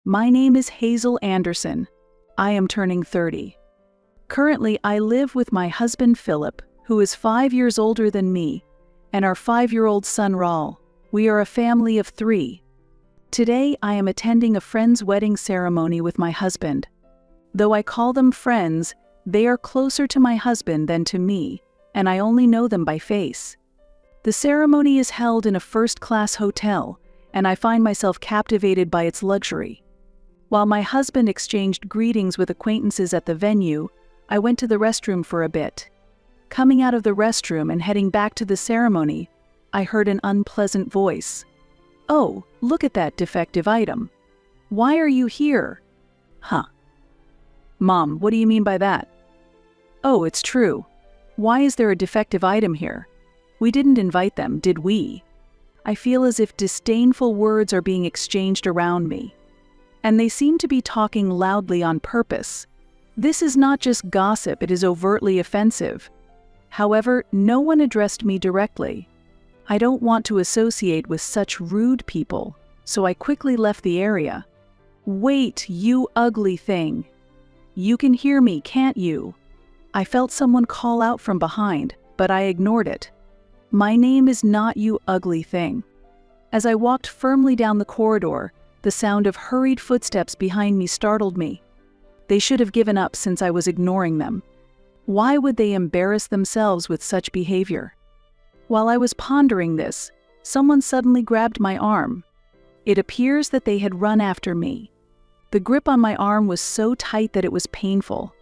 My name is Hazel Anderson. I am turning 30. Currently, I live with my husband Philip, who is 5 years older than me, and our 5-year-old son Raul. We are a family of 3. Today, I am attending a friend's wedding ceremony with my husband. Though I call them friends, they are closer to my husband than to me, and I only know them by face. The ceremony is held in a first-class hotel, and I find myself captivated by its luxury. While my husband exchanged greetings with acquaintances at the venue, I went to the restroom for a bit. Coming out of the restroom and heading back to the ceremony, I heard an unpleasant voice. "Oh, look at that defective item. Why are you here?" "Huh. Mom, what do you mean by that?" "Oh, it's true. Why is there a defective item here? We didn't invite them, did we?" I feel as if disdainful words are being exchanged around me. And they seem to be talking loudly on purpose. This is not just gossip, it is overtly offensive. However, no one addressed me directly. I don't want to associate with such rude people, so I quickly left the area. "Wait, you ugly thing. You can hear me, can't you?" I felt someone call out from behind, but I ignored it. My name is not you ugly thing. As I walked firmly down the corridor, the sound of hurried footsteps behind me startled me. They should have given up since I was ignoring them. Why would they embarrass themselves with such behavior? While I was pondering this, someone suddenly grabbed my arm. It appears that they had run after me. The grip on my arm was so tight that it was painful.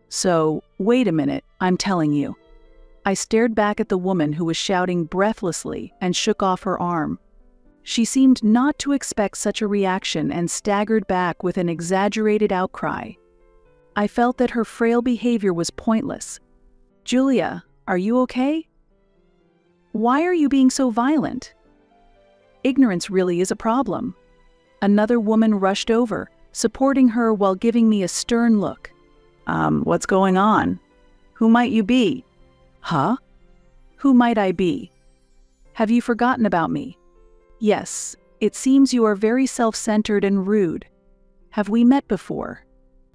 "So, wait a minute, I'm telling you." I stared back at the woman who was shouting breathlessly and shook off her arm. She seemed not to expect such a reaction and staggered back with an exaggerated outcry. I felt that her frail behavior was pointless. "Julia, are you okay? Why are you being so violent? Ignorance really is a problem." Another woman rushed over, supporting her while giving me a stern look. What's going on? Who might you be?" "Huh? Who might I be? Have you forgotten about me?" "Yes, it seems you are very self-centered and rude. Have we met before?"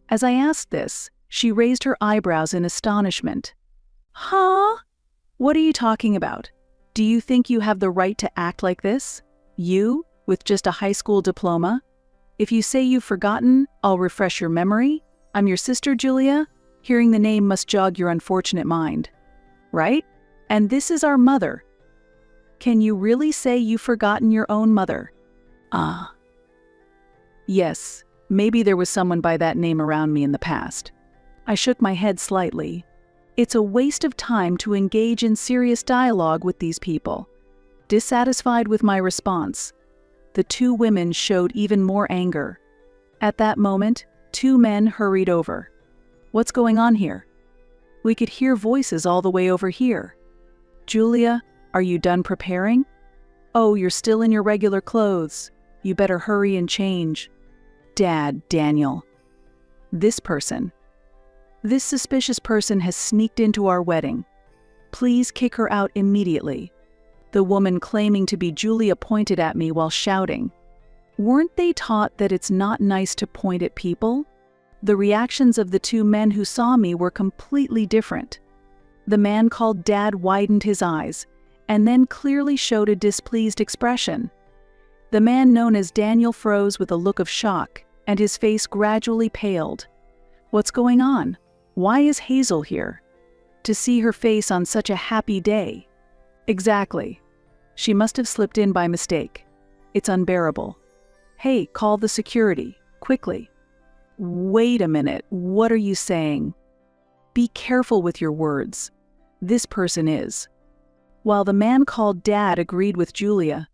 As I asked this, she raised her eyebrows in astonishment. "Huh? What are you talking about? Do you think you have the right to act like this? You, with just a high school diploma? If you say you've forgotten, I'll refresh your memory. I'm your sister, Julia. Hearing the name must jog your unfortunate mind. Right? And this is our mother. Can you really say you've forgotten your own mother?" Yes, maybe there was someone by that name around me in the past. I shook my head slightly. It's a waste of time to engage in serious dialogue with these people. Dissatisfied with my response, the 2 women showed even more anger. At that moment, 2 men hurried over. "What's going on here? We could hear voices all the way over here. Julia, are you done preparing? Oh, you're still in your regular clothes. You better hurry and change. Dad, Daniel. This suspicious person has sneaked into our wedding. Please kick her out immediately." The woman claiming to be Julia pointed at me while shouting. Weren't they taught that it's not nice to point at people? The reactions of the 2 men who saw me were completely different. The man called Dad widened his eyes, and then clearly showed a displeased expression. The man known as Daniel froze with a look of shock, and his face gradually paled. What's going on? Why is Hazel here? To see her face on such a happy day. Exactly. She must have slipped in by mistake. It's unbearable. Hey, call the security, quickly. Wait a minute, what are you saying? Be careful with your words. This person is. While the man called Dad agreed with Julia,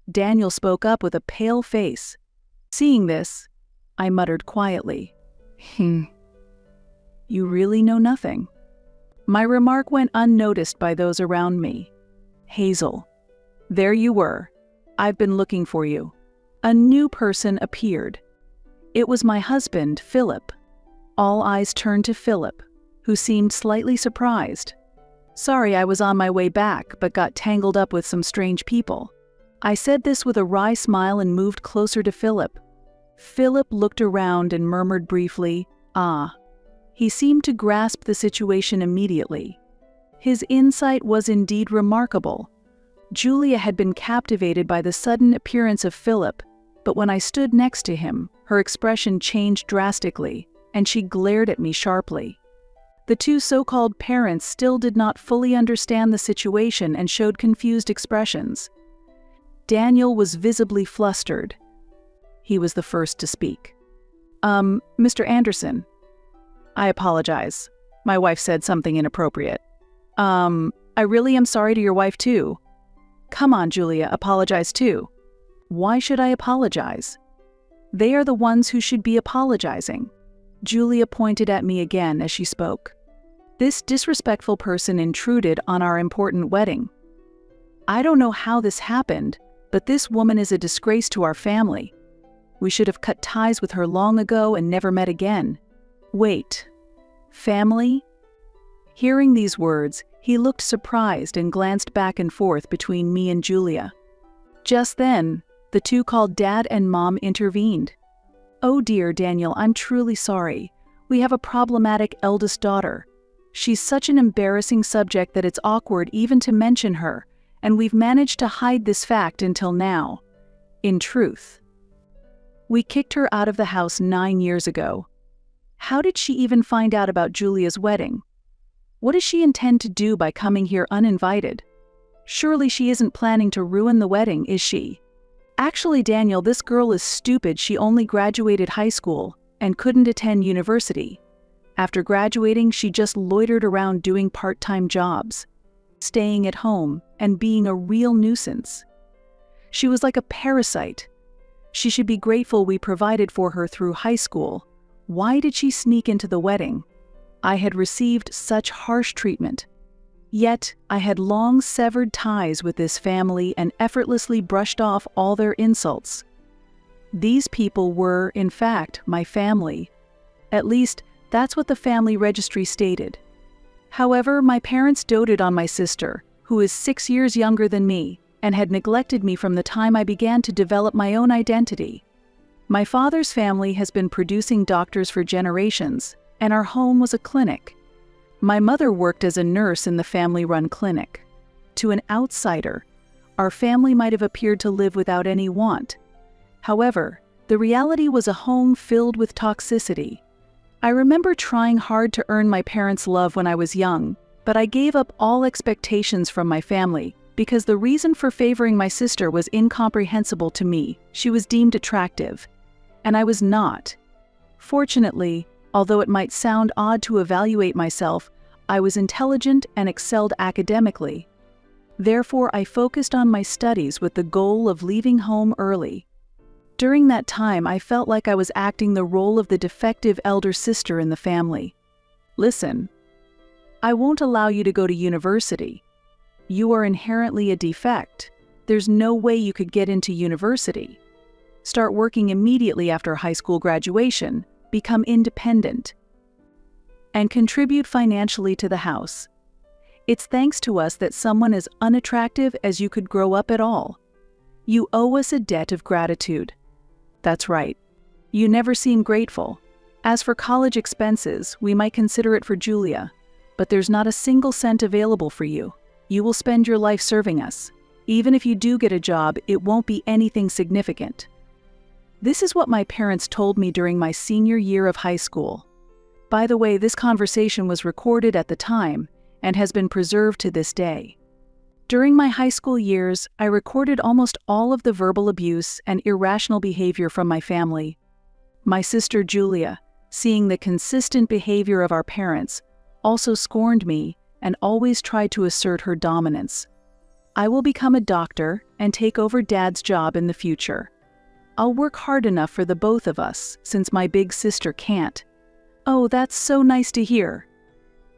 Daniel spoke up with a pale face. Seeing this, I muttered quietly, "You really know nothing." My remark went unnoticed by those around me. "Hazel, there you were. I've been looking for you." A new person appeared. It was my husband, Philip. All eyes turned to Philip, who seemed slightly surprised. "Sorry, I was on my way back, but got tangled up with some strange people." I said this with a wry smile and moved closer to Philip. Philip looked around and murmured briefly, "Ah." He seemed to grasp the situation immediately. His insight was indeed remarkable. Julia had been captivated by the sudden appearance of Philip, but when I stood next to him, her expression changed drastically, and she glared at me sharply. The two so-called parents still did not fully understand the situation and showed confused expressions. Daniel was visibly flustered. He was the first to speak. Mr. Anderson, I apologize. My wife said something inappropriate. I really am sorry to your wife too. Come on, Julia, apologize too. Why should I apologize? They are the ones who should be apologizing. Julia pointed at me again as she spoke. This disrespectful person intruded on our important wedding. I don't know how this happened, but this woman is a disgrace to our family. We should have cut ties with her long ago and never met again. Wait, family? Hearing these words, he looked surprised and glanced back and forth between me and Julia. Just then, the two called Dad and Mom intervened. "Oh dear, Daniel, I'm truly sorry. We have a problematic eldest daughter. She's such an embarrassing subject that it's awkward even to mention her, and we've managed to hide this fact until now. In truth, we kicked her out of the house 9 years ago. How did she even find out about Julia's wedding? What does she intend to do by coming here uninvited? Surely she isn't planning to ruin the wedding, is she? Actually, Daniel, this girl is stupid. She only graduated high school and couldn't attend university. After graduating, she just loitered around doing part-time jobs, staying at home, and being a real nuisance. She was like a parasite. She should be grateful we provided for her through high school. Why did she sneak into the wedding? I had received such harsh treatment. Yet, I had long severed ties with this family and effortlessly brushed off all their insults. These people were, in fact, my family. At least, that's what the family registry stated. However, my parents doted on my sister, who is 6 years younger than me, and had neglected me from the time I began to develop my own identity. My father's family has been producing doctors for generations, and our home was a clinic. My mother worked as a nurse in the family-run clinic. To an outsider, our family might have appeared to live without any want. However, the reality was a home filled with toxicity. I remember trying hard to earn my parents' love when I was young, but I gave up all expectations from my family because the reason for favoring my sister was incomprehensible to me. She was deemed attractive, and I was not. Fortunately, although it might sound odd to evaluate myself, I was intelligent and excelled academically. Therefore, I focused on my studies with the goal of leaving home early. During that time, I felt like I was acting the role of the defective elder sister in the family. Listen, I won't allow you to go to university. You are inherently a defect. There's no way you could get into university. Start working immediately after high school graduation, become independent, and contribute financially to the house. It's thanks to us that someone as unattractive as you could grow up at all. You owe us a debt of gratitude. That's right. You never seem grateful. As for college expenses, we might consider it for Julia, but there's not a single cent available for you. You will spend your life serving us. Even if you do get a job, it won't be anything significant. This is what my parents told me during my senior year of high school. By the way, this conversation was recorded at the time and has been preserved to this day. During my high school years, I recorded almost all of the verbal abuse and irrational behavior from my family. My sister Julia, seeing the consistent behavior of our parents, also scorned me and always tried to assert her dominance. I will become a doctor and take over Dad's job in the future. I'll work hard enough for the both of us, since my big sister can't. Oh, that's so nice to hear.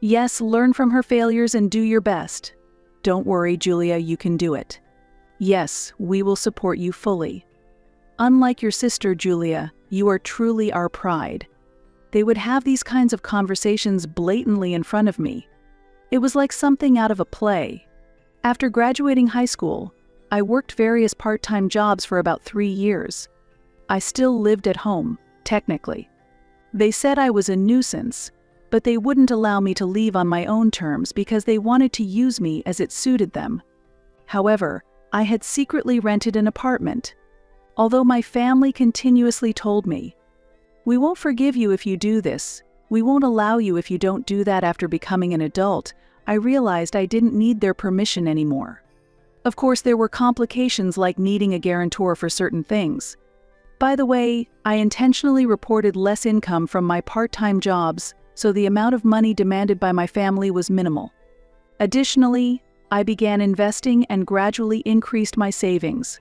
Yes, learn from her failures and do your best. Don't worry, Julia, you can do it. Yes, we will support you fully. Unlike your sister, Julia, you are truly our pride. They would have these kinds of conversations blatantly in front of me. It was like something out of a play. After graduating high school, I worked various part-time jobs for about 3 years. I still lived at home, technically. They said I was a nuisance, but they wouldn't allow me to leave on my own terms because they wanted to use me as it suited them. However, I had secretly rented an apartment. Although my family continuously told me, "We won't forgive you if you do this. We won't allow you if you don't do that after becoming an adult," I realized I didn't need their permission anymore. Of course, there were complications like needing a guarantor for certain things. By the way, I intentionally reported less income from my part-time jobs, so the amount of money demanded by my family was minimal. Additionally, I began investing and gradually increased my savings.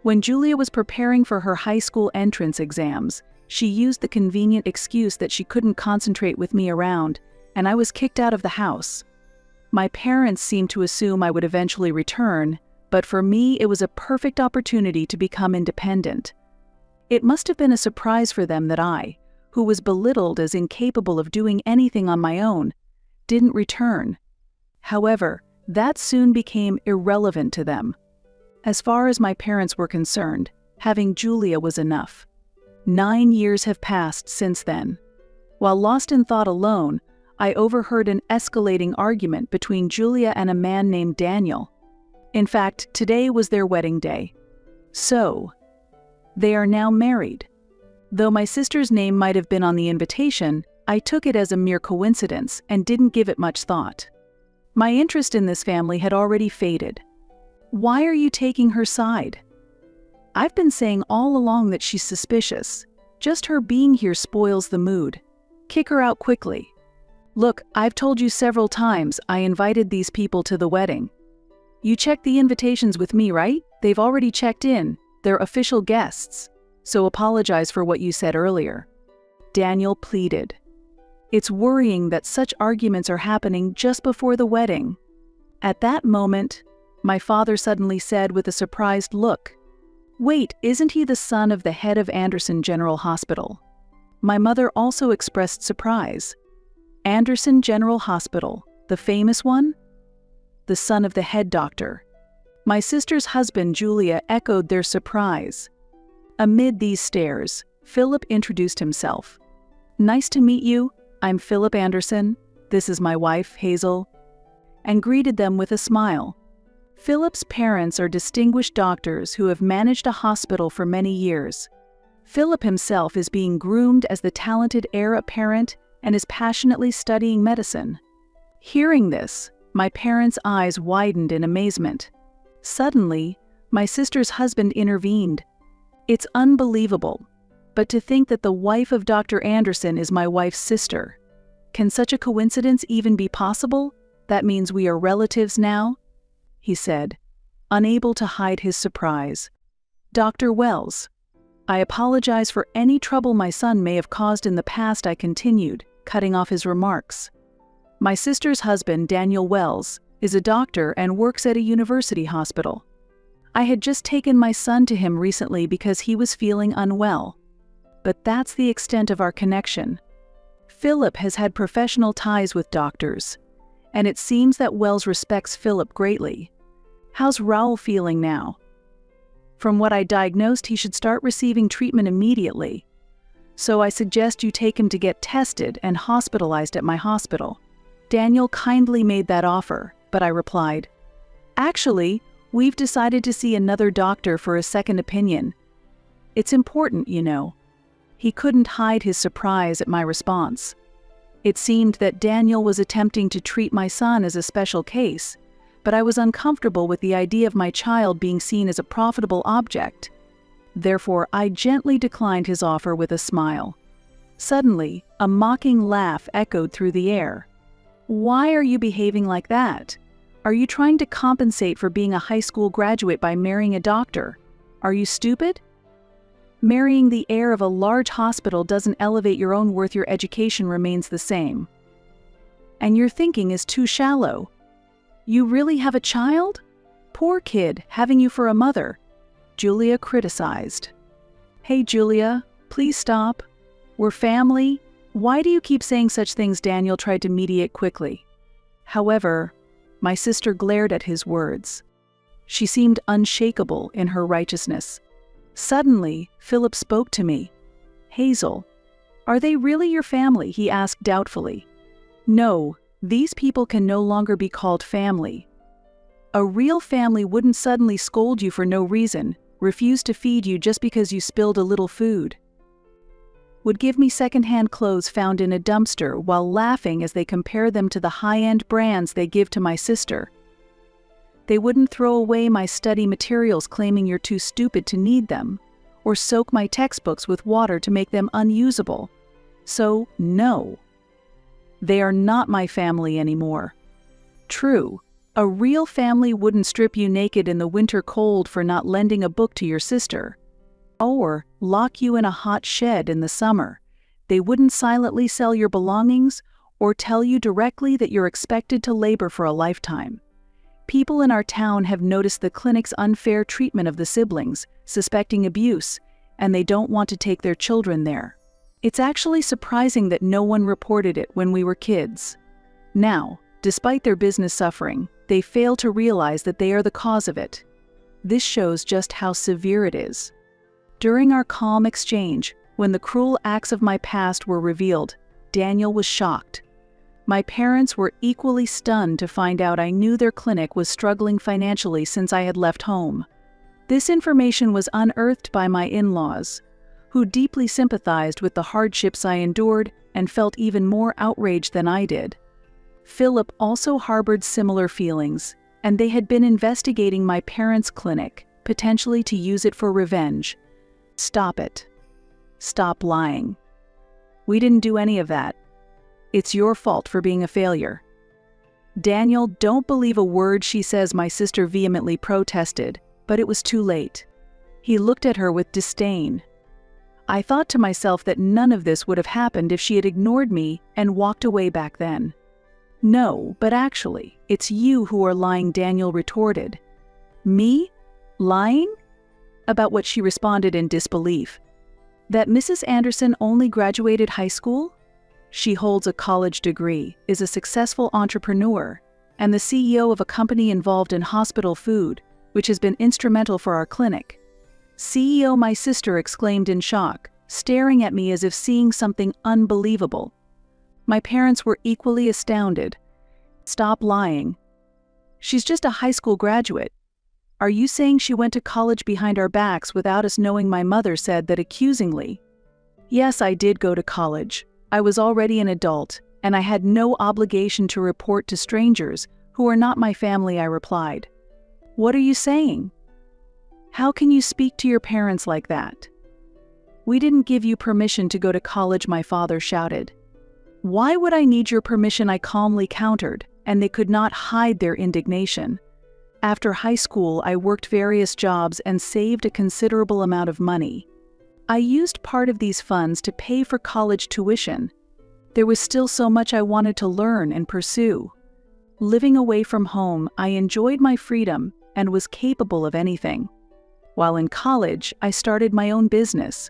When Julia was preparing for her high school entrance exams, she used the convenient excuse that she couldn't concentrate with me around, and I was kicked out of the house. My parents seemed to assume I would eventually return, but for me it was a perfect opportunity to become independent. It must have been a surprise for them that I, who was belittled as incapable of doing anything on my own, didn't return. However, that soon became irrelevant to them. As far as my parents were concerned, having Julia was enough. 9 years have passed since then. While lost in thought alone, I overheard an escalating argument between Julia and a man named Daniel. In fact, today was their wedding day. So, they are now married. Though my sister's name might have been on the invitation, I took it as a mere coincidence and didn't give it much thought. My interest in this family had already faded. Why are you taking her side? I've been saying all along that she's suspicious. Just her being here spoils the mood. Kick her out quickly. Look, I've told you several times I invited these people to the wedding. You checked the invitations with me, right? They've already checked in. They're official guests. So apologize for what you said earlier. Daniel pleaded. It's worrying that such arguments are happening just before the wedding. At that moment, my father suddenly said with a surprised look, "Wait, isn't he the son of the head of Anderson General Hospital?" My mother also expressed surprise. Anderson General Hospital, the famous one? The son of the head doctor. My sister's husband, Julia, echoed their surprise. Amid these stares, Philip introduced himself. "Nice to meet you. I'm Philip Anderson. This is my wife, Hazel," and greeted them with a smile. Philip's parents are distinguished doctors who have managed a hospital for many years. Philip himself is being groomed as the talented heir apparent and is passionately studying medicine. Hearing this, my parents' eyes widened in amazement. Suddenly, my sister's husband intervened. "It's unbelievable, but to think that the wife of Dr. Anderson is my wife's sister. Can such a coincidence even be possible? That means we are relatives now?" he said, unable to hide his surprise. "Dr. Wells, I apologize for any trouble my son may have caused in the past," I continued, cutting off his remarks. "My sister's husband, Daniel Wells, is a doctor and works at a university hospital. I had just taken my son to him recently because he was feeling unwell. But that's the extent of our connection. Philip has had professional ties with doctors, and it seems that Wells respects Philip greatly. How's Raul feeling now? From what I diagnosed, he should start receiving treatment immediately. So I suggest you take him to get tested and hospitalized at my hospital." Daniel kindly made that offer, but I replied, "Actually, we've decided to see another doctor for a second opinion. It's important, you know." He couldn't hide his surprise at my response. It seemed that Daniel was attempting to treat my son as a special case, but I was uncomfortable with the idea of my child being seen as a profitable object. Therefore, I gently declined his offer with a smile. Suddenly, a mocking laugh echoed through the air. "Why are you behaving like that? Are you trying to compensate for being a high school graduate by marrying a doctor? Are you stupid? Marrying the heir of a large hospital doesn't elevate your own worth. Your education remains the same. And your thinking is too shallow. You really have a child? Poor kid, having you for a mother," Julia criticized. "Hey Julia, please stop. We're family. Why do you keep saying such things?" Daniel tried to mediate quickly. However, my sister glared at his words. She seemed unshakable in her righteousness. Suddenly, Philip spoke to me. "Hazel, are they really your family?" he asked doubtfully. "No, these people can no longer be called family. A real family wouldn't suddenly scold you for no reason, refuse to feed you just because you spilled a little food, would give me secondhand clothes found in a dumpster while laughing as they compare them to the high-end brands they give to my sister. They wouldn't throw away my study materials claiming you're too stupid to need them, or soak my textbooks with water to make them unusable. So, no. They are not my family anymore. True, a real family wouldn't strip you naked in the winter cold for not lending a book to your sister, or lock you in a hot shed in the summer. They wouldn't silently sell your belongings or tell you directly that you're expected to labor for a lifetime. People in our town have noticed the clinic's unfair treatment of the siblings, suspecting abuse, and they don't want to take their children there. It's actually surprising that no one reported it when we were kids. Now, despite their business suffering, they fail to realize that they are the cause of it. This shows just how severe it is. During our calm exchange, when the cruel acts of my past were revealed, Daniel was shocked. My parents were equally stunned to find out I knew their clinic was struggling financially since I had left home. This information was unearthed by my in-laws, who deeply sympathized with the hardships I endured and felt even more outraged than I did. Philip also harbored similar feelings, and they had been investigating my parents' clinic, potentially to use it for revenge. Stop it. Stop lying. We didn't do any of that. It's your fault for being a failure. Daniel, don't believe a word she says, my sister vehemently protested, but it was too late. He looked at her with disdain. I thought to myself that none of this would have happened if she had ignored me and walked away back then. No, but actually, it's you who are lying, Daniel retorted. Me? Lying? About what? She responded in disbelief. That Mrs. Anderson only graduated high school? She holds a college degree, is a successful entrepreneur, and the CEO of a company involved in hospital food, which has been instrumental for our clinic. CEO, my sister exclaimed in shock, staring at me as if seeing something unbelievable. My parents were equally astounded. Stop lying. She's just a high school graduate. Are you saying she went to college behind our backs without us knowing? My mother said that accusingly. Yes, I did go to college. I was already an adult, and I had no obligation to report to strangers who are not my family, I replied. What are you saying? How can you speak to your parents like that? We didn't give you permission to go to college, my father shouted. Why would I need your permission? I calmly countered, and they could not hide their indignation. After high school, I worked various jobs and saved a considerable amount of money. I used part of these funds to pay for college tuition. There was still so much I wanted to learn and pursue. Living away from home, I enjoyed my freedom and was capable of anything. While in college, I started my own business.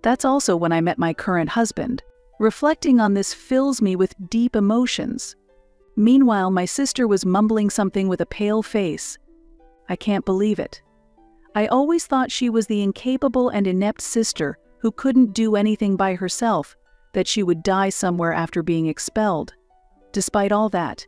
That's also when I met my current husband. Reflecting on this fills me with deep emotions. Meanwhile, my sister was mumbling something with a pale face. I can't believe it. I always thought she was the incapable and inept sister who couldn't do anything by herself, that she would die somewhere after being expelled. Despite all that,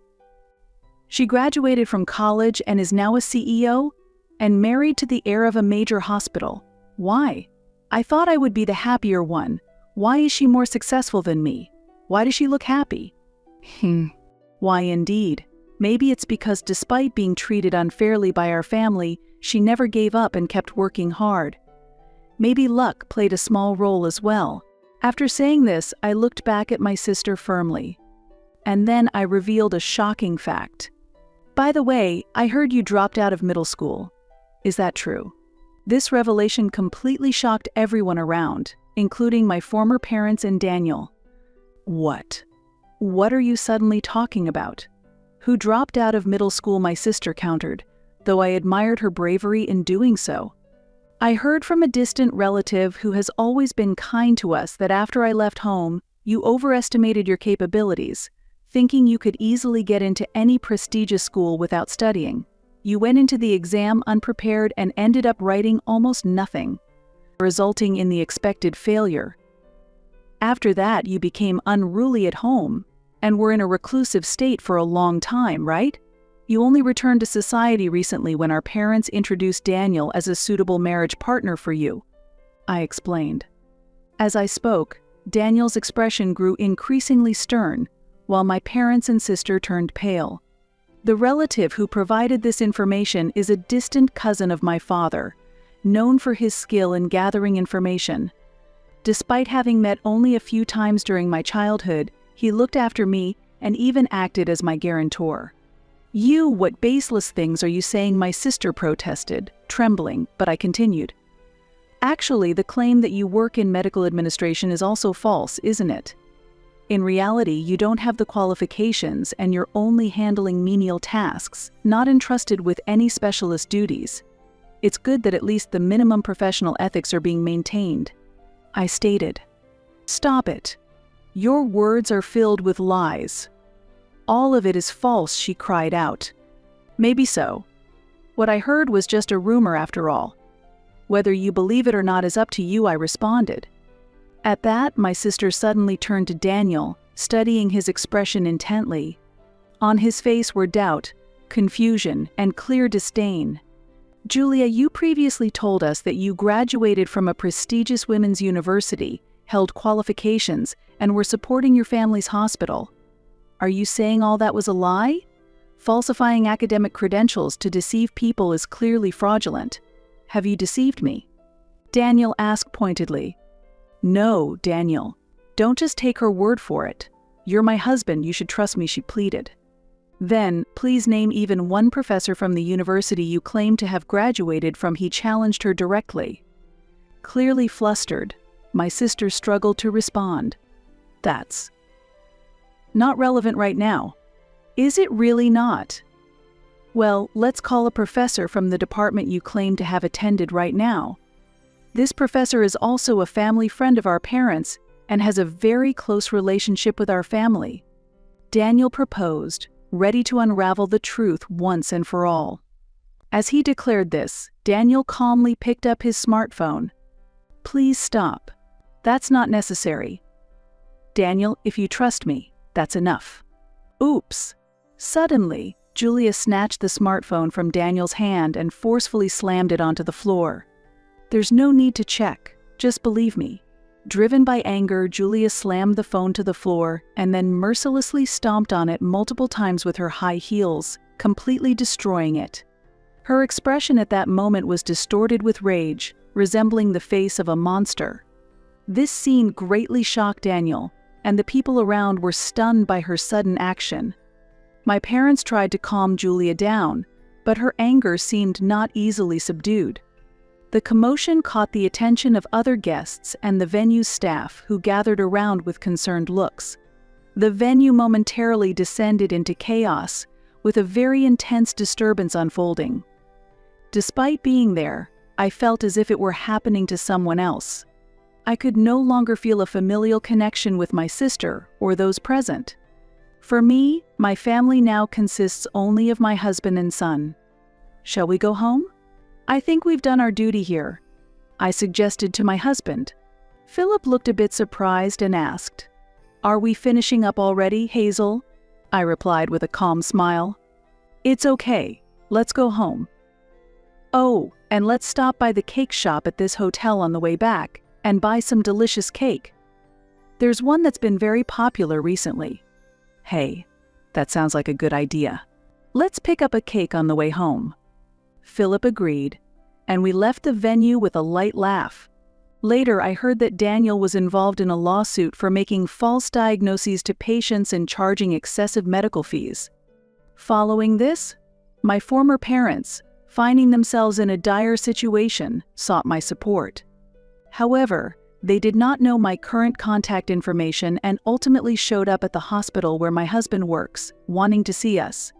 she graduated from college and is now a CEO and married to the heir of a major hospital. Why? I thought I would be the happier one. Why is she more successful than me? Why does she look happy? Why indeed? Maybe it's because despite being treated unfairly by our family, she never gave up and kept working hard. Maybe luck played a small role as well. After saying this, I looked back at my sister firmly. And then I revealed a shocking fact. By the way, I heard you dropped out of middle school. Is that true? This revelation completely shocked everyone around, including my former parents and Daniel. What? What are you suddenly talking about? Who dropped out of middle school? My sister countered, though I admired her bravery in doing so. I heard from a distant relative who has always been kind to us that after I left home, you overestimated your capabilities, thinking you could easily get into any prestigious school without studying. You went into the exam unprepared and ended up writing almost nothing. resulting in the expected failure. After that, you became unruly at home and were in a reclusive state for a long time, right? You only returned to society recently when our parents introduced Daniel as a suitable marriage partner for you, I explained. As I spoke, Daniel's expression grew increasingly stern, while my parents and sister turned pale. The relative who provided this information is a distant cousin of my father, known for his skill in gathering information. Despite having met only a few times during my childhood, he looked after me and even acted as my guarantor. What baseless things are you saying?" my sister protested, trembling, but I continued. "Actually, the claim that you work in medical administration is also false, isn't it? In reality, you don't have the qualifications and you're only handling menial tasks, not entrusted with any specialist duties. It's good that at least the minimum professional ethics are being maintained," I stated. "Stop it. Your words are filled with lies. All of it is false," she cried out. "Maybe so. What I heard was just a rumor after all. Whether you believe it or not is up to you," I responded. At that, my sister suddenly turned to Daniel, studying his expression intently. On his face were doubt, confusion, and clear disdain. "Julia, you previously told us that you graduated from a prestigious women's university, held qualifications, and were supporting your family's hospital. Are you saying all that was a lie? Falsifying academic credentials to deceive people is clearly fraudulent. Have you deceived me?" Daniel asked pointedly. "No, Daniel. Don't just take her word for it. You're my husband, you should trust me," she pleaded. "Then, please name even one professor from the university you claim to have graduated from," he challenged her directly. Clearly flustered, my sister struggled to respond. "That's not relevant right now." "Is it really not?" "Well, let's call a professor from the department you claim to have attended right now. This professor is also a family friend of our parents and has a very close relationship with our family," Daniel proposed, ready to unravel the truth once and for all. As he declared this, Daniel calmly picked up his smartphone. "Please stop. That's not necessary. Daniel, if you trust me, that's enough." Oops! Suddenly, Julia snatched the smartphone from Daniel's hand and forcefully slammed it onto the floor. "There's no need to check, just believe me." Driven by anger, Julia slammed the phone to the floor and then mercilessly stomped on it multiple times with her high heels, completely destroying it. Her expression at that moment was distorted with rage, resembling the face of a monster. This scene greatly shocked Daniel, and the people around were stunned by her sudden action. My parents tried to calm Julia down, but her anger seemed not easily subdued. The commotion caught the attention of other guests and the venue's staff, who gathered around with concerned looks. The venue momentarily descended into chaos, with a very intense disturbance unfolding. Despite being there, I felt as if it were happening to someone else. I could no longer feel a familial connection with my sister or those present. For me, my family now consists only of my husband and son. "Shall we go home? I think we've done our duty here," I suggested to my husband. Philip looked a bit surprised and asked, "Are we finishing up already, Hazel?" I replied with a calm smile. "It's okay, let's go home. Oh, and let's stop by the cake shop at this hotel on the way back and buy some delicious cake. There's one that's been very popular recently." "Hey, that sounds like a good idea. Let's pick up a cake on the way home." Philip agreed, and we left the venue with a light laugh. Later, I heard that Daniel was involved in a lawsuit for making false diagnoses to patients and charging excessive medical fees. Following this, my former parents, finding themselves in a dire situation, sought my support. However, they did not know my current contact information and ultimately showed up at the hospital where my husband works, wanting to see us.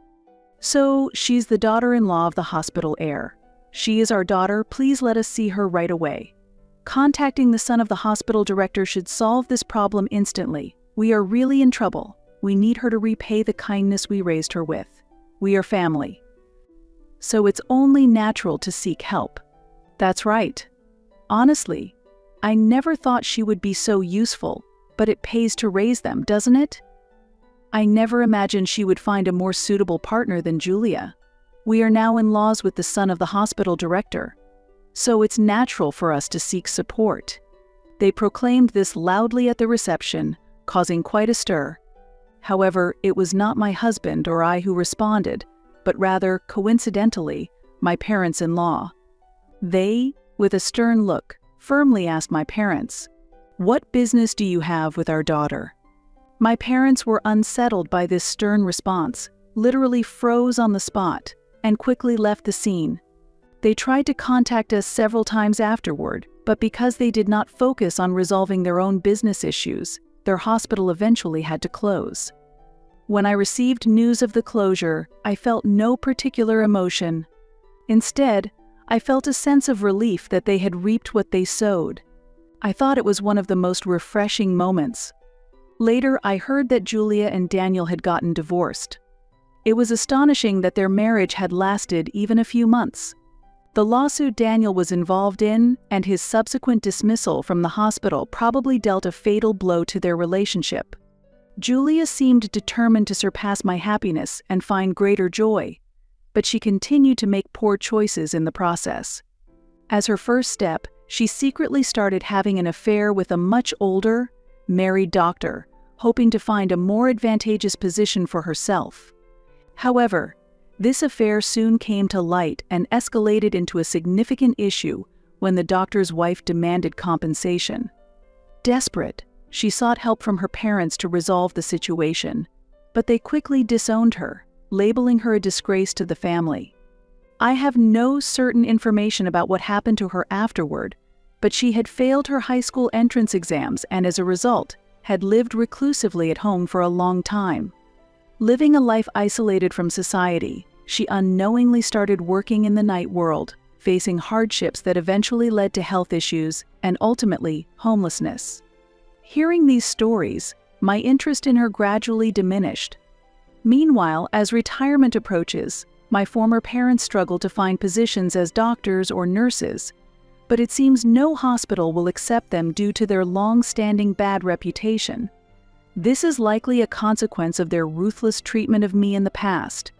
"So, she's the daughter-in-law of the hospital heir. She is our daughter, please let us see her right away. Contacting the son of the hospital director should solve this problem instantly. We are really in trouble. We need her to repay the kindness we raised her with. We are family. So it's only natural to seek help." That's right. Honestly, I never thought she would be so useful, but it pays to raise them, doesn't it? I never imagined she would find a more suitable partner than Julia. We are now in-laws with the son of the hospital director, so it's natural for us to seek support. They proclaimed this loudly at the reception, causing quite a stir. However, it was not my husband or I who responded, but rather, coincidentally, my parents-in-law. They, with a stern look, firmly asked my parents, "What business do you have with our daughter?" My parents were unsettled by this stern response, literally froze on the spot, and quickly left the scene. They tried to contact us several times afterward, but because they did not focus on resolving their own business issues, their hospital eventually had to close. When I received news of the closure, I felt no particular emotion. Instead, I felt a sense of relief that they had reaped what they sowed. I thought it was one of the most refreshing moments. Later, I heard that Julia and Daniel had gotten divorced. It was astonishing that their marriage had lasted even a few months. The lawsuit Daniel was involved in and his subsequent dismissal from the hospital probably dealt a fatal blow to their relationship. Julia seemed determined to surpass my happiness and find greater joy, but she continued to make poor choices in the process. As her first step, she secretly started having an affair with a much older, married doctor, hoping to find a more advantageous position for herself. However, this affair soon came to light and escalated into a significant issue when the doctor's wife demanded compensation. Desperate, she sought help from her parents to resolve the situation, but they quickly disowned her, labeling her a disgrace to the family. I have no certain information about what happened to her afterward, but she had failed her high school entrance exams and as a result, had lived reclusively at home for a long time. Living a life isolated from society, she unknowingly started working in the night world, facing hardships that eventually led to health issues and ultimately homelessness. Hearing these stories, my interest in her gradually diminished. Meanwhile, as retirement approaches, my former parents struggle to find positions as doctors or nurses, but it seems no hospital will accept them due to their long-standing bad reputation. This is likely a consequence of their ruthless treatment of me in the past.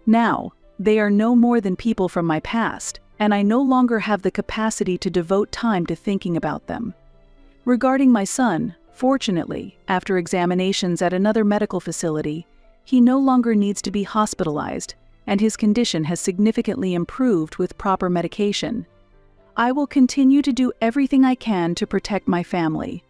Now, they are no more than people from my past, and I no longer have the capacity to devote time to thinking about them. Regarding my son, fortunately, after examinations at another medical facility, he no longer needs to be hospitalized, and his condition has significantly improved with proper medication. I will continue to do everything I can to protect my family,